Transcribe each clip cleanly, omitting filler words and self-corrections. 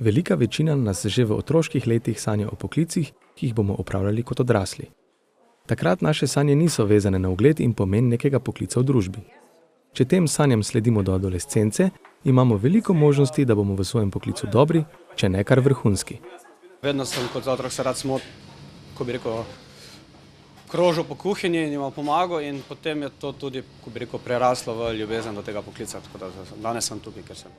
Velika večina nas že v otroških letih sanja o poklicih, ki jih bomo opravljali kot odrasli. Takrat naše sanje niso vezane na ugled in pomen nekega poklica v družbi. Če tem sanjam sledimo do adolescence, imamo veliko možnosti, da bomo v svojem poklicu dobri, če ne kar vrhunski. Vedno sem kot otrok se rad krožil po kuhinji in jim pomagal in potem je to tudi, preraslo v ljubezen do tega poklica, tako da danes sem tukaj, ker sem.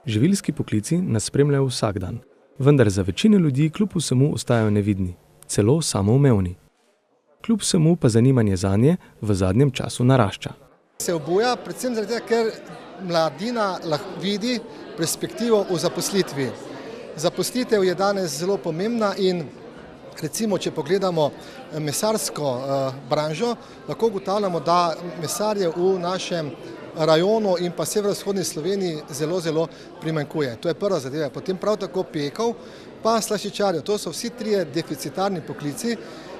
Živilski poklici nas spremljajo vsak dan, vendar za večino ljudi kljub vsemu ostajajo nevidni, celo samoumevni. Kljub vsemu pa zanimanje zanje v zadnjem času narašča. Se obuja predvsem zaradi tega, ker mladina lahko vidi perspektivo v zaposlitvi. Zaposlitev je danes zelo pomembna in recimo, če pogledamo mesarsko branžo, lahko ugotavljamo, da mesarjev v našem rajonu in pa severovzhodni Sloveniji zelo primanjkuje. To je prva zadeva. Potem prav tako pekov, pa slaščičarjev. To so vsi trije deficitarni poklici,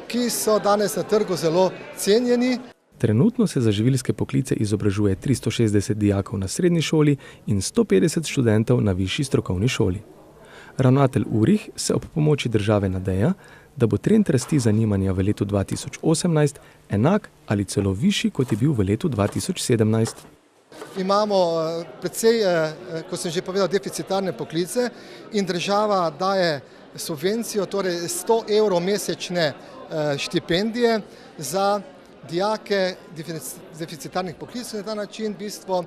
ki so danes na trgu zelo cenjeni. Trenutno se za živilske poklice izobražuje 360 dijakov na srednji šoli in 150 študentov na višji strokovni šoli. Ravnatelj Urih se ob pomoči države nadeja, da bo trend rasti zanimanja v letu 2018 enak ali celo višji, kot je bil v letu 2017. Imamo precej, kot sem že povedal, deficitarne poklice in država daje subvencijo, torej 100 evrov mesečne štipendije za dijake deficitarnih poklicov. Na ta način v bistvu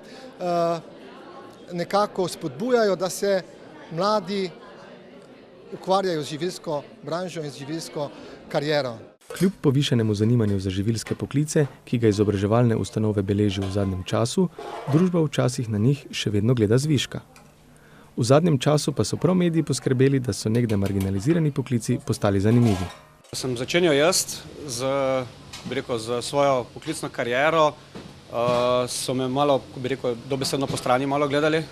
nekako spodbujajo, da se mladi ukvarjajo z živilsko branžo in z živilsko kariero. Kljub povišanemu zanimanju za živilske poklice, ki ga izobraževalne ustanove beležijo v zadnjem času, družba včasih na njih še vedno gleda zviška. V zadnjem času pa so prav mediji poskrbeli, da so nekdaj marginalizirani poklici postali zanimivi. Sem začenjal jaz z svojo poklicno kariero, so me malo, dobesedno po strani malo gledali,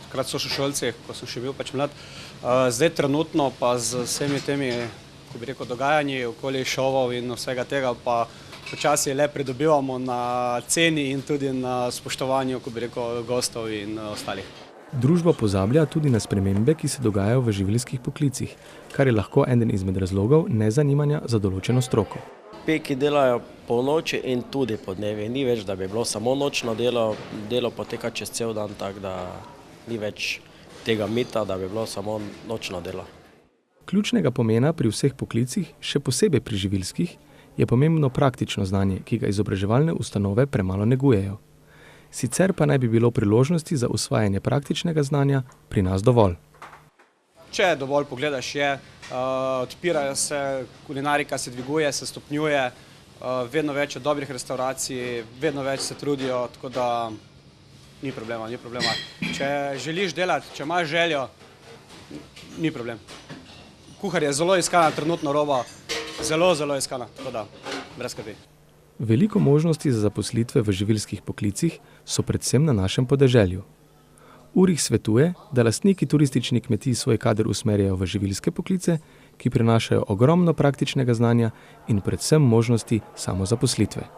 takrat so sošolci, ko sem še bil pač mlad. Zdaj trenutno pa z vsemi temi dogajanji okoli šovov in vsega tega pa počasi le pridobivamo na ceni in tudi na spoštovanju gostov in ostalih. Družba pozablja tudi na spremembe, ki se dogajajo v živilskih poklicih, kar je lahko eden izmed razlogov nezanimanja za določeno stroko. Peki delajo polnoči in tudi podnevi. Ni več, da bi bilo samo nočno delo, delo poteka čez cel dan, tako da ni več tega mita, da bi bilo samo nočno delo. Ključnega pomena pri vseh poklicih, še posebej pri živilskih, je pomembno praktično znanje, ki ga izobraževalne ustanove premalo negujejo. Sicer pa naj bi bilo priložnosti za usvajanje praktičnega znanja pri nas dovolj. Če dovolj pogledaš je, odpirajo se, kulinarika se dviguje, se stopnjuje, vedno več je dobrih restavracij, vedno več se trudijo, tako da ni problema. Če želiš delati, če imaš željo, ni problem. Kuhar je zelo iskana, trenutno roba, zelo iskana, tako da brez skrbi. Veliko možnosti za zaposlitve v živilskih poklicih so predvsem na našem podeželju. Urih svetuje, da lastniki turističnih kmetij svoj kader usmerjajo v živilske poklice, ki prinašajo ogromno praktičnega znanja in predvsem možnosti samozaposlitve.